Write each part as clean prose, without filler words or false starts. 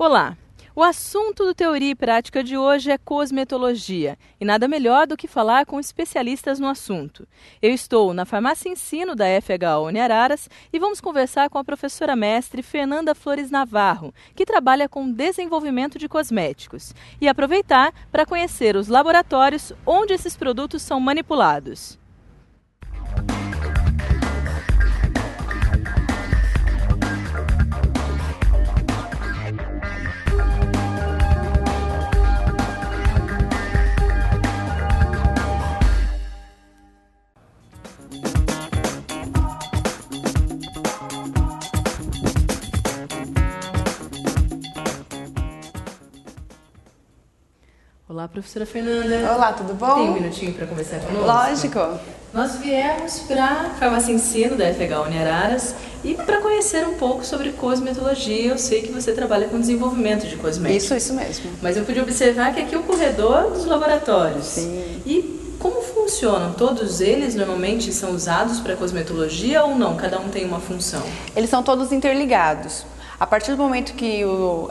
Olá! O assunto do Teoria e Prática de hoje é cosmetologia, e nada melhor do que falar com especialistas no assunto. Eu estou na Farmácia Ensino da FHA Uniararas e vamos conversar com a professora mestre Fernanda Flores Navarro, que trabalha com desenvolvimento de cosméticos, e aproveitar para conhecer os laboratórios onde esses produtos são manipulados. Olá, professora Fernanda. Olá, tudo bom? Tem um minutinho para conversar conosco? Lógico. Nós viemos para a Farmácia Ensino da FHA Uniararas e para conhecer um pouco sobre cosmetologia. Eu sei que você trabalha com desenvolvimento de cosméticos. Isso mesmo. Mas eu pude observar que aqui é o corredor dos laboratórios. Sim. E como funcionam? Todos eles normalmente são usados para cosmetologia ou não? Cada um tem uma função? Eles são todos interligados. A partir do momento que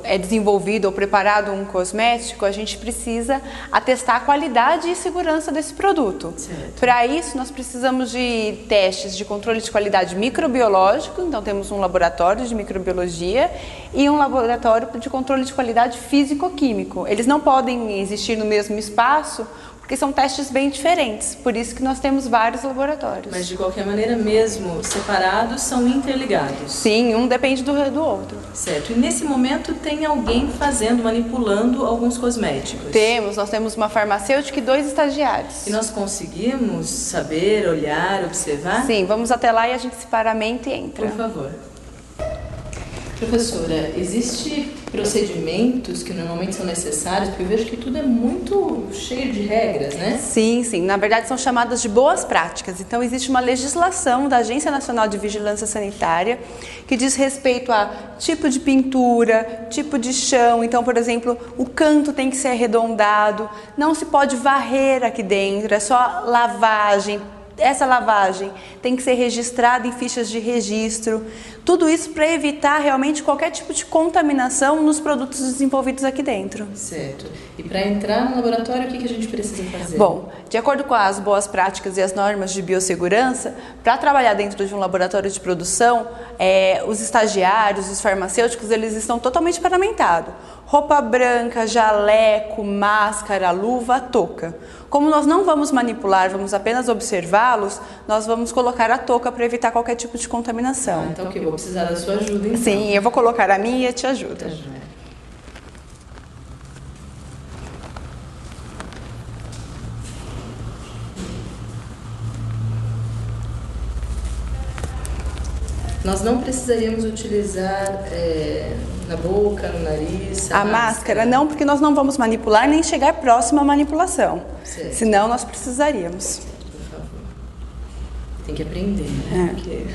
é desenvolvido ou preparado um cosmético, a gente precisa atestar a qualidade e segurança desse produto. Para isso, nós precisamos de testes de controle de qualidade microbiológico, então temos um laboratório de microbiologia e um laboratório de controle de qualidade físico-químico. Eles não podem existir no mesmo espaço, porque são testes bem diferentes, por isso que nós temos vários laboratórios. Mas de qualquer maneira, mesmo separados, são interligados? Sim, um depende do outro. Certo. E nesse momento tem alguém manipulando alguns cosméticos? Nós temos uma farmacêutica e 2 estagiários. E nós conseguimos saber, olhar, observar? Sim, vamos até lá e a gente se paramenta e entra. Por favor. Professora, existem procedimentos que normalmente são necessários? Porque eu vejo que tudo é muito cheio de regras, né? Sim. Na verdade são chamadas de boas práticas. Então existe uma legislação da Agência Nacional de Vigilância Sanitária que diz respeito a tipo de pintura, tipo de chão. Então, por exemplo, o canto tem que ser arredondado, não se pode varrer aqui dentro, é só lavagem. Essa lavagem tem que ser registrada em fichas de registro. Tudo isso para evitar realmente qualquer tipo de contaminação nos produtos desenvolvidos aqui dentro. Certo. E para entrar no laboratório, o que a gente precisa fazer? Bom, de acordo com as boas práticas e as normas de biossegurança, para trabalhar dentro de um laboratório de produção, os estagiários, os farmacêuticos, eles estão totalmente paramentados. Roupa branca, jaleco, máscara, luva, touca. Como nós não vamos manipular, vamos apenas observá-los, nós vamos colocar a touca para evitar qualquer tipo de contaminação. Então, eu vou precisar da sua ajuda, então. Sim, eu vou colocar a minha e te ajudo. Nós não precisaríamos utilizar na boca, no nariz, a máscara não, porque nós não vamos manipular nem chegar próximo à manipulação. Certo. Senão nós precisaríamos. Por favor. Tem que aprender, né? Porque...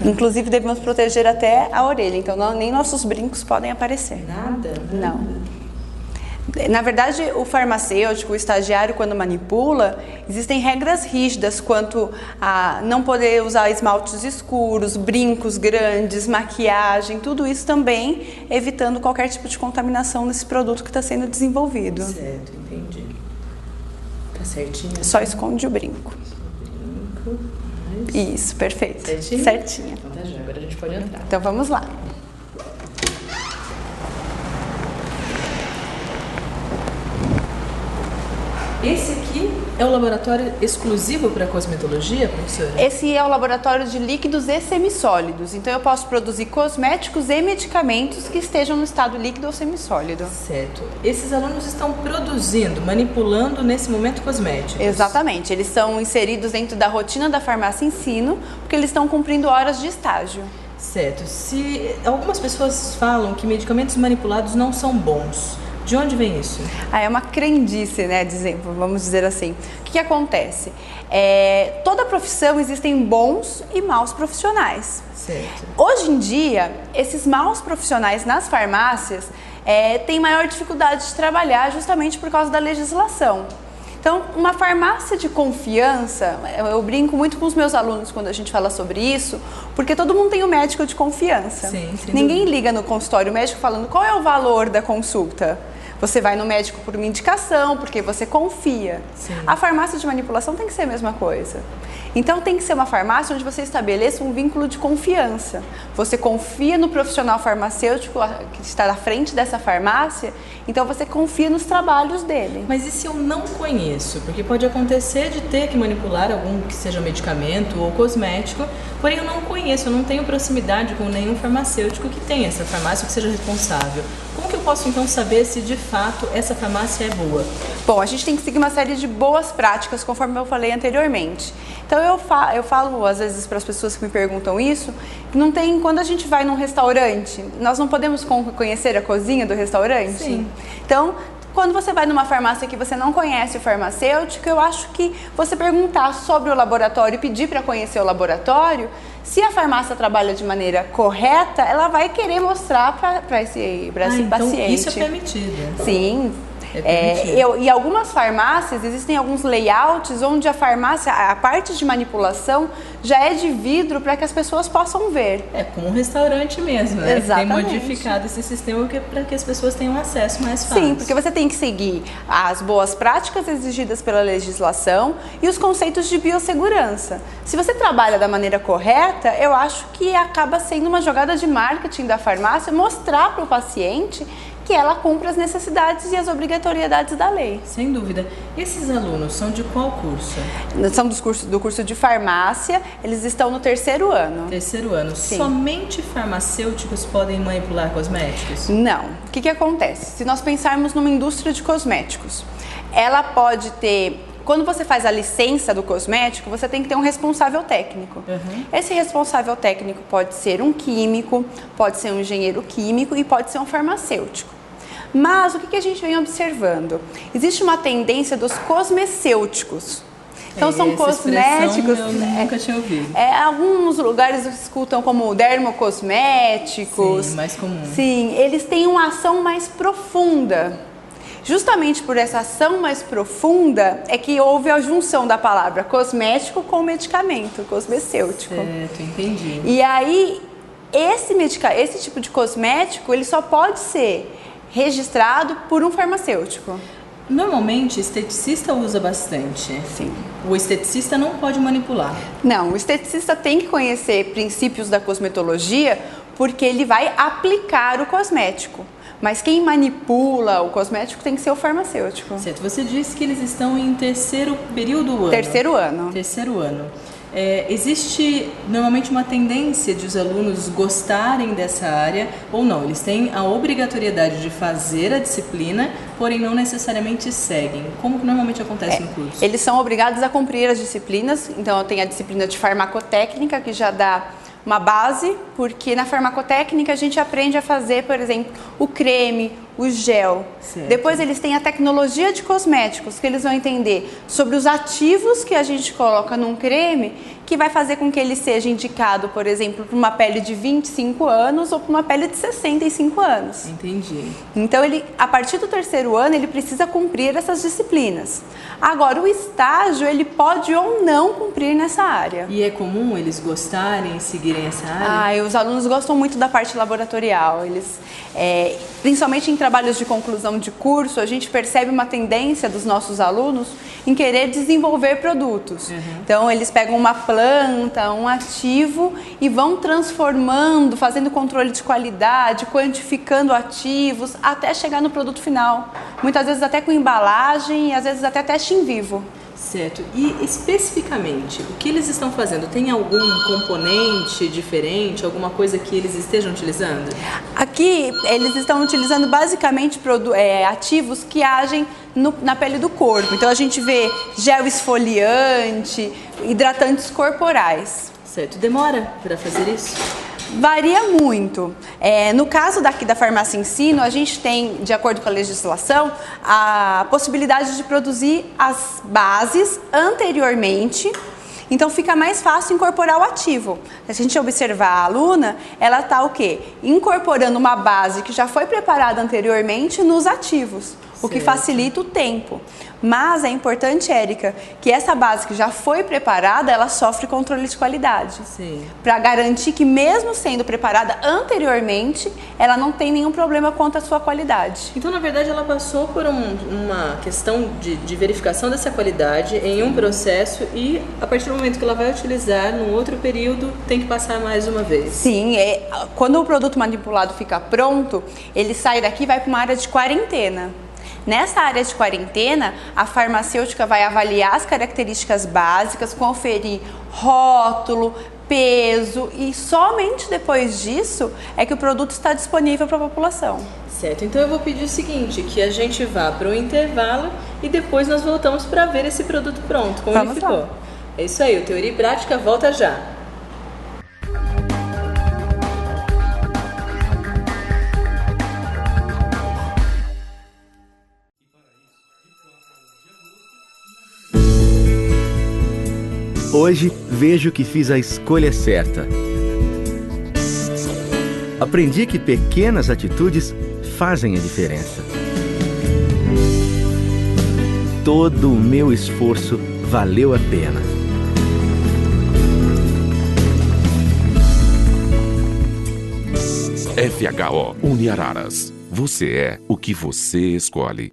Inclusive devemos proteger até a orelha, então nem nossos brincos podem aparecer. Nada? Não. Na verdade, o farmacêutico, o estagiário, quando manipula, existem regras rígidas quanto a não poder usar esmaltes escuros, brincos grandes, maquiagem, tudo isso também evitando qualquer tipo de contaminação nesse produto que está sendo desenvolvido. Certo, entendi. Tá certinho? Só esconde o brinco. Isso, perfeito. Certinho? Certinho. Então tá já, agora a gente pode entrar. Então vamos lá. Esse aqui é o laboratório exclusivo para cosmetologia, professora? Esse é o laboratório de líquidos e semissólidos. Então eu posso produzir cosméticos e medicamentos que estejam no estado líquido ou semissólido. Certo. Esses alunos estão produzindo, manipulando nesse momento cosméticos? Exatamente. Eles são inseridos dentro da rotina da Farmácia Ensino, porque eles estão cumprindo horas de estágio. Certo. Se algumas pessoas falam que medicamentos manipulados não são bons, de onde vem isso? É uma crendice, né? Vamos dizer assim. O que acontece? Toda profissão existem bons e maus profissionais. Certo. Hoje em dia, esses maus profissionais nas farmácias têm maior dificuldade de trabalhar justamente por causa da legislação. Então, uma farmácia de confiança, eu brinco muito com os meus alunos quando a gente fala sobre isso, porque todo mundo tem um médico de confiança. Sim, ninguém liga no consultório médico falando qual é o valor da consulta. Você vai no médico por uma indicação, porque você confia. Sim. A farmácia de manipulação tem que ser a mesma coisa. Então tem que ser uma farmácia onde você estabeleça um vínculo de confiança. Você confia no profissional farmacêutico que está à frente dessa farmácia, então você confia nos trabalhos dele. Mas e se eu não conheço? Porque pode acontecer de ter que manipular algum que seja medicamento ou cosmético, porém eu não conheço, eu não tenho proximidade com nenhum farmacêutico que tenha essa farmácia que seja responsável. Como que eu posso então saber se de fato essa farmácia é boa? Bom, a gente tem que seguir uma série de boas práticas, conforme eu falei anteriormente. Então eu falo às vezes para as pessoas que me perguntam isso, que não tem, quando a gente vai num restaurante, nós não podemos conhecer a cozinha do restaurante? Sim. Então, quando você vai numa farmácia que você não conhece o farmacêutico, eu acho que você perguntar sobre o laboratório e pedir para conhecer o laboratório, se a farmácia trabalha de maneira correta, ela vai querer mostrar para esse então paciente. Isso é permitido. Sim. E algumas farmácias, existem alguns layouts onde a farmácia, a parte de manipulação já é de vidro para que as pessoas possam ver. É como um restaurante mesmo, né? Exatamente. Tem modificado esse sistema para que as pessoas tenham acesso mais fácil. Sim, porque você tem que seguir as boas práticas exigidas pela legislação e os conceitos de biossegurança. Se você trabalha da maneira correta, eu acho que acaba sendo uma jogada de marketing da farmácia mostrar para o paciente que ela cumpre as necessidades e as obrigatoriedades da lei. Sem dúvida. Esses alunos são de qual curso? São do curso de farmácia, eles estão no 3º ano. 3º ano. Sim. Somente farmacêuticos podem manipular cosméticos? Não. O que acontece? Se nós pensarmos numa indústria de cosméticos, ela pode ter... Quando você faz a licença do cosmético, você tem que ter um responsável técnico. Uhum. Esse responsável técnico pode ser um químico, pode ser um engenheiro químico e pode ser um farmacêutico. Mas o que a gente vem observando? Existe uma tendência dos cosmecêuticos. Então são cosméticos. Eu nunca tinha ouvido. Alguns lugares escutam como dermocosméticos. Sim, mais comum. Sim, eles têm uma ação mais profunda. Justamente por essa ação mais profunda é que houve a junção da palavra cosmético com medicamento, cosmecêutico. Certo, entendi. E aí, esse tipo de cosmético, ele só pode ser registrado por um farmacêutico. Normalmente, esteticista usa bastante. Sim. O esteticista não pode manipular. Não, o esteticista tem que conhecer princípios da cosmetologia porque ele vai aplicar o cosmético. Mas quem manipula o cosmético tem que ser o farmacêutico. Certo. Você disse que eles estão em 3º período do ano. 3º ano. 3º ano. Existe normalmente uma tendência de os alunos gostarem dessa área ou não? Eles têm a obrigatoriedade de fazer a disciplina, porém não necessariamente seguem. Como que normalmente acontece no curso? Eles são obrigados a cumprir as disciplinas. Então tem a disciplina de farmacotécnica, que já dá uma base, porque na farmacotécnica a gente aprende a fazer, por exemplo, o creme, o gel. Certo. Depois eles têm a tecnologia de cosméticos, que eles vão entender sobre os ativos que a gente coloca num creme, que vai fazer com que ele seja indicado, por exemplo, para uma pele de 25 anos ou para uma pele de 65 anos. Entendi. Então, a partir do 3º ano, ele precisa cumprir essas disciplinas. Agora, o estágio, ele pode ou não cumprir nessa área. E é comum eles gostarem, seguirem essa área? Os alunos gostam muito da parte laboratorial. Eles, principalmente em trabalhos de conclusão de curso, a gente percebe uma tendência dos nossos alunos em querer desenvolver produtos. Uhum. Então, eles pegam uma planta, um ativo e vão transformando, fazendo controle de qualidade, quantificando ativos, até chegar no produto final. Muitas vezes até com embalagem e às vezes até teste em vivo. Certo. E especificamente, o que eles estão fazendo? Tem algum componente diferente, alguma coisa que eles estejam utilizando? Aqui, eles estão utilizando basicamente ativos que agem na pele do corpo. Então, a gente vê gel esfoliante, hidratantes corporais. Certo. Demora para fazer isso? Varia muito. No caso daqui da Farmácia Ensino, a gente tem, de acordo com a legislação, a possibilidade de produzir as bases anteriormente. Então fica mais fácil incorporar o ativo. Se a gente observar a aluna, ela está o quê? Incorporando uma base que já foi preparada anteriormente nos ativos. o que facilita o tempo. Mas é importante, Érica, que essa base que já foi preparada, ela sofre controle de qualidade. Para garantir que mesmo sendo preparada anteriormente, ela não tem nenhum problema quanto à sua qualidade. Então, na verdade, ela passou por uma questão de verificação dessa qualidade em um processo e, a partir do momento que ela vai utilizar, num outro período, tem que passar mais uma vez. Sim, quando o produto manipulado fica pronto, ele sai daqui e vai para uma área de quarentena. Nessa área de quarentena, a farmacêutica vai avaliar as características básicas, conferir rótulo, peso e somente depois disso é que o produto está disponível para a população. Certo, então eu vou pedir o seguinte, que a gente vá para o intervalo e depois nós voltamos para ver esse produto pronto, como ele ficou. É isso aí, o Teoria e Prática volta já. Hoje vejo que fiz a escolha certa. Aprendi que pequenas atitudes fazem a diferença. Todo o meu esforço valeu a pena. FHO Uniararas. Você é o que você escolhe.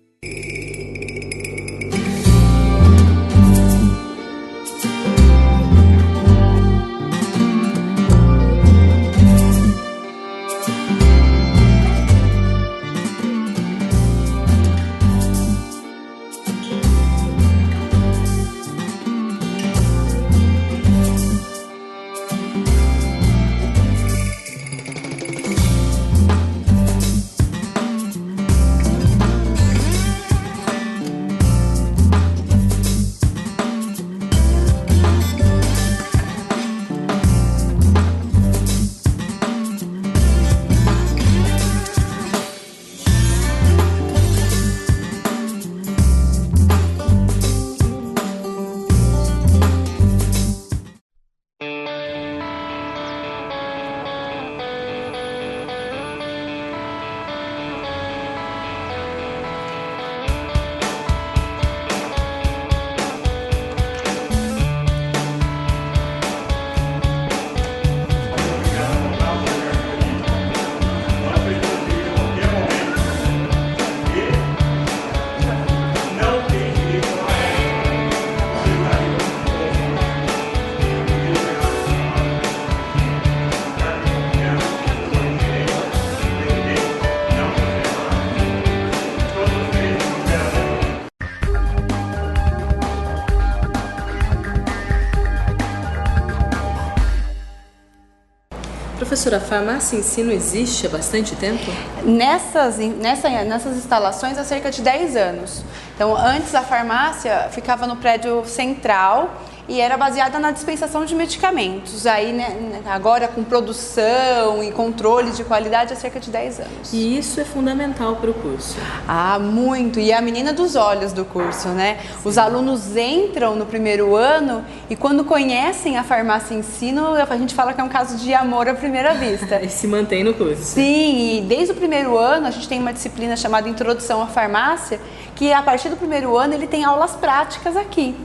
Professora, a farmácia ensino existe há bastante tempo? Nessas instalações há cerca de 10 anos. Então, antes a farmácia ficava no prédio central e era baseada na dispensação de medicamentos. Aí, né, agora com produção e controle de qualidade há cerca de 10 anos. E isso é fundamental para o curso? Ah, muito. E é a menina dos olhos do curso, né? Sim. Os alunos entram no primeiro ano e quando conhecem a farmácia ensino, a gente fala que é um caso de amor à primeira vista. E se mantém no curso. Sim, e desde o primeiro ano a gente tem uma disciplina chamada Introdução à Farmácia, que a partir do primeiro ano ele tem aulas práticas aqui.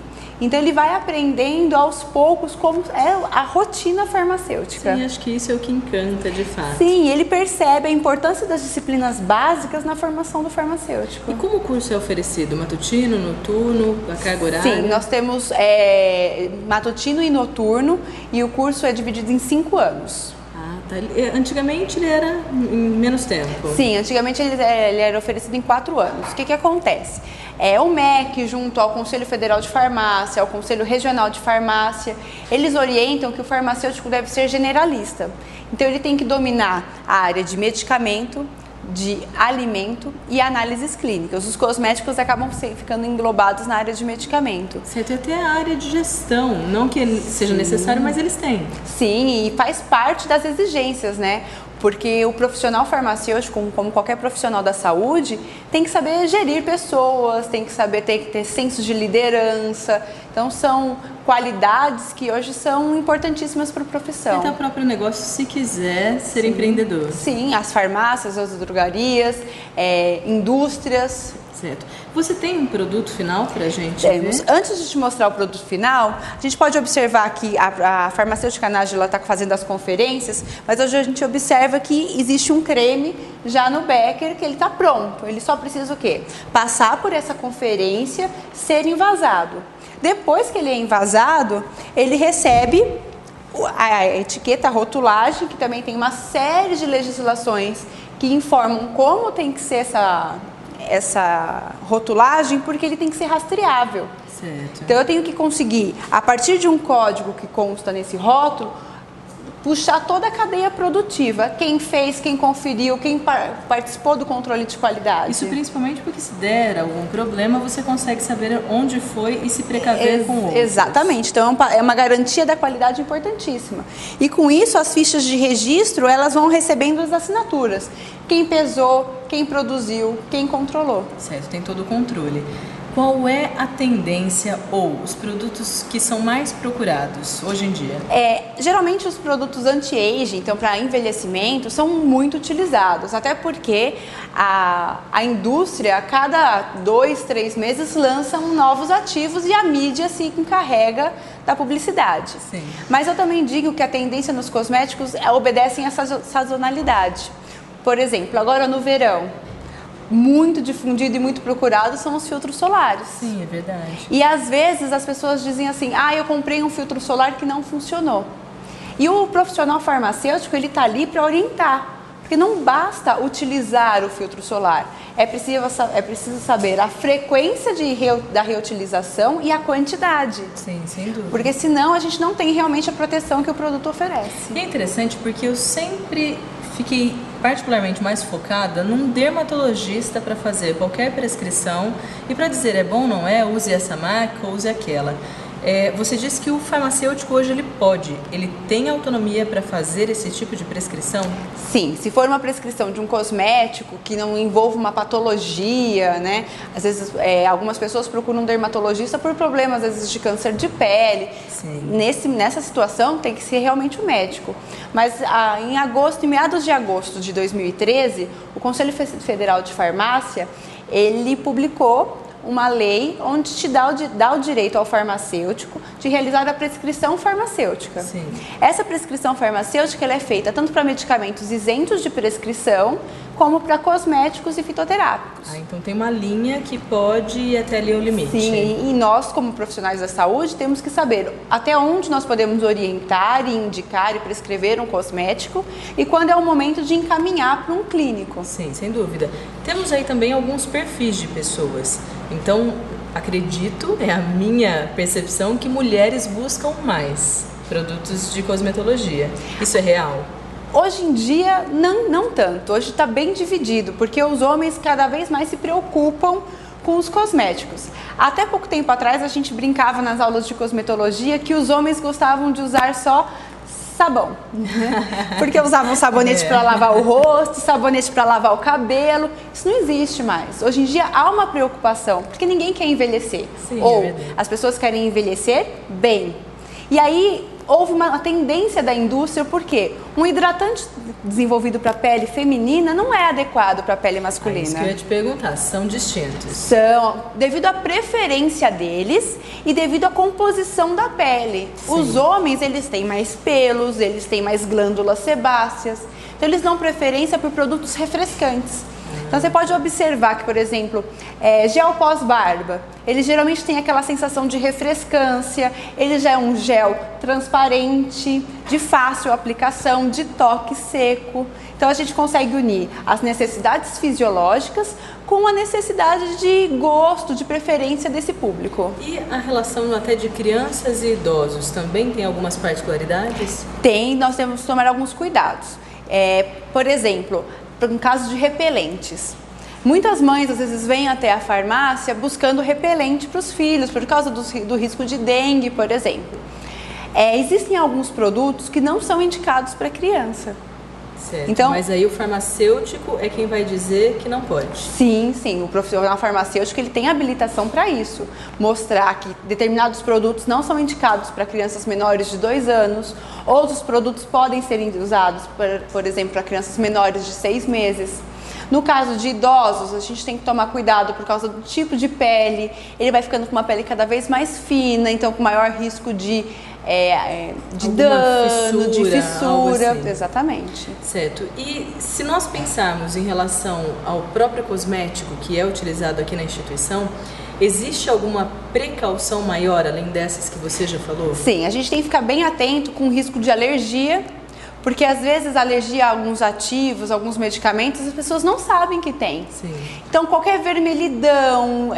Então ele vai aprendendo aos poucos como é a rotina farmacêutica. Sim, acho que isso é o que encanta de fato. Sim, ele percebe a importância das disciplinas básicas na formação do farmacêutico. E como o curso é oferecido? Matutino, noturno, a carga horária? Sim, nós temos matutino e noturno e o curso é dividido em 5 anos. Tá. Antigamente ele era em menos tempo? Sim, antigamente ele era oferecido em 4 anos. O que acontece? O MEC, junto ao Conselho Federal de Farmácia, ao Conselho Regional de Farmácia, eles orientam que o farmacêutico deve ser generalista. Então ele tem que dominar a área de medicamento, de alimento e análises clínicas. Os cosméticos acabam ficando englobados na área de medicamento. Você tem até a área de gestão, não que seja necessário, mas eles têm. Sim, e faz parte das exigências, né? Porque o profissional farmacêutico, como qualquer profissional da saúde, tem que saber gerir pessoas, tem que ter senso de liderança. Então são qualidades que hoje são importantíssimas para a profissão. Até o próprio negócio, se quiser ser empreendedor. Sim, as farmácias, as drogarias, indústrias, Certo. Você tem um produto final para a gente Temos. ver? Antes de te mostrar o produto final, a gente pode observar que a farmacêutica Nájila está fazendo as conferências, mas hoje a gente observa que existe um creme já no Becker, que ele está pronto. Ele só precisa o quê? Passar por essa conferência, ser envasado. Depois que ele é envasado, ele recebe a etiqueta, a rotulagem, que também tem uma série de legislações que informam como tem que ser essa rotulagem, porque ele tem que ser rastreável. Certo. Então eu tenho que conseguir, a partir de um código que consta nesse rótulo, puxar toda a cadeia produtiva. Quem fez, quem conferiu, quem participou do controle de qualidade. Isso principalmente porque se der algum problema, você consegue saber onde foi e se precaver com outros. Exatamente. Então é uma garantia da qualidade importantíssima. E com isso, as fichas de registro, elas vão recebendo as assinaturas. Quem pesou, quem produziu, quem controlou. Certo, tem todo o controle. Qual é a tendência ou os produtos que são mais procurados hoje em dia? Geralmente os produtos anti-aging, então para envelhecimento, são muito utilizados, até porque a indústria a cada 2, 3 meses lança novos ativos e a mídia se encarrega da publicidade. Sim. Mas eu também digo que a tendência nos cosméticos obedecem a essa sazonalidade. Por exemplo, agora no verão, muito difundido e muito procurado são os filtros solares. Sim, é verdade. E às vezes as pessoas dizem assim, eu comprei um filtro solar que não funcionou. E o profissional farmacêutico, ele está ali para orientar. Porque não basta utilizar o filtro solar. É preciso saber a frequência da reutilização e a quantidade. Sim, sem dúvida. Porque senão a gente não tem realmente a proteção que o produto oferece. E é interessante porque eu sempre fiquei particularmente mais focada num dermatologista para fazer qualquer prescrição e para dizer é bom, não é, use essa marca ou use aquela. Você disse que o farmacêutico hoje ele tem autonomia para fazer esse tipo de prescrição? Sim, se for uma prescrição de um cosmético que não envolva uma patologia, né? Às vezes algumas pessoas procuram um dermatologista por problemas, às vezes, de câncer de pele. Sim. Nessa situação tem que ser realmente o médico. Mas em meados de agosto de 2013, o Conselho Federal de Farmácia, ele publicou uma lei onde te dá o direito ao farmacêutico de realizar a prescrição farmacêutica. Sim. Essa prescrição farmacêutica ela é feita tanto para medicamentos isentos de prescrição, como para cosméticos e fitoterápicos. Então tem uma linha que pode ir até ali o limite. Sim, e nós, como profissionais da saúde, temos que saber até onde nós podemos orientar e indicar e prescrever um cosmético e quando é o momento de encaminhar para um clínico. Sim, sem dúvida. Temos aí também alguns perfis de pessoas. Então, acredito, é a minha percepção, que mulheres buscam mais produtos de cosmetologia. Isso é real? Hoje em dia, não tanto. Hoje está bem dividido, porque os homens cada vez mais se preocupam com os cosméticos. Até pouco tempo atrás, a gente brincava nas aulas de cosmetologia que os homens gostavam de usar só sabão, porque usavam sabonete para lavar o rosto, sabonete para lavar o cabelo. Isso não existe mais. Hoje em dia há uma preocupação, porque ninguém quer envelhecer. Sim, ou as pessoas querem envelhecer bem. E aí houve uma tendência da indústria, porque um hidratante desenvolvido para a pele feminina não é adequado para a pele masculina. Isso que eu ia te perguntar, são distintos? São, devido à preferência deles e devido à composição da pele. Sim. Os homens, eles têm mais pelos, eles têm mais glândulas sebáceas, então eles dão preferência por produtos refrescantes. Então você pode observar que, por exemplo, gel pós-barba, ele geralmente tem aquela sensação de refrescância, ele já é um gel transparente, de fácil aplicação, de toque seco. Então a gente consegue unir as necessidades fisiológicas com a necessidade de gosto, de preferência desse público. E a relação até de crianças e idosos também tem algumas particularidades? Tem, nós temos que tomar alguns cuidados. Por exemplo, em caso de repelentes. Muitas mães às vezes vêm até a farmácia buscando repelente para os filhos, por causa do risco de dengue, por exemplo. Existem alguns produtos que não são indicados para criança. Certo, então, mas aí o farmacêutico é quem vai dizer que não pode. Sim, o profissional farmacêutico ele tem habilitação para isso. Mostrar que determinados produtos não são indicados para crianças menores de 2 anos, outros produtos podem ser usados, por exemplo, para crianças menores de 6 meses. No caso de idosos, a gente tem que tomar cuidado por causa do tipo de pele. Ele vai ficando com uma pele cada vez mais fina, então com maior risco de dano, de fissura. Assim. Exatamente. Certo. E se nós pensarmos em relação ao próprio cosmético que é utilizado aqui na instituição, existe alguma precaução maior além dessas que você já falou? Sim, a gente tem que ficar bem atento com o risco de alergia, porque às vezes a alergia a alguns ativos, alguns medicamentos, as pessoas não sabem que tem. Sim. Então qualquer vermelhidão,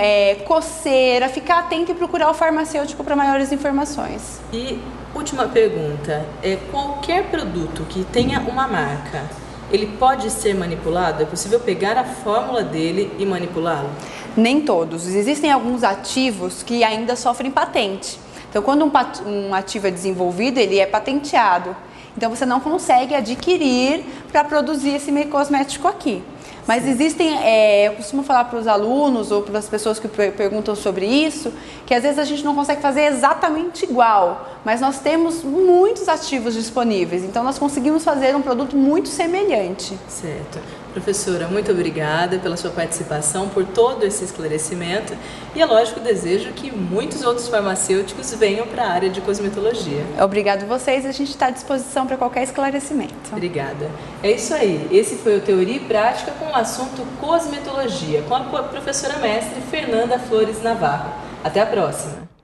coceira, ficar atento e procurar o farmacêutico para maiores informações. E última pergunta, qualquer produto que tenha uma marca, ele pode ser manipulado? É possível pegar a fórmula dele e manipulá-lo? Nem todos. Existem alguns ativos que ainda sofrem patente. Então quando um ativo é desenvolvido, ele é patenteado. Então você não consegue adquirir para produzir esse cosmético aqui. Mas existem, eu costumo falar para os alunos ou para as pessoas que perguntam sobre isso, que às vezes a gente não consegue fazer exatamente igual, mas nós temos muitos ativos disponíveis, então nós conseguimos fazer um produto muito semelhante. Certo. Professora, muito obrigada pela sua participação, por todo esse esclarecimento e, é lógico, desejo que muitos outros farmacêuticos venham para a área de cosmetologia. Obrigado a vocês, a gente está à disposição para qualquer esclarecimento. Obrigada. É isso aí, esse foi o Teoria e Prática com o assunto cosmetologia, com a professora mestre Fernanda Flores Navarro. Até a próxima!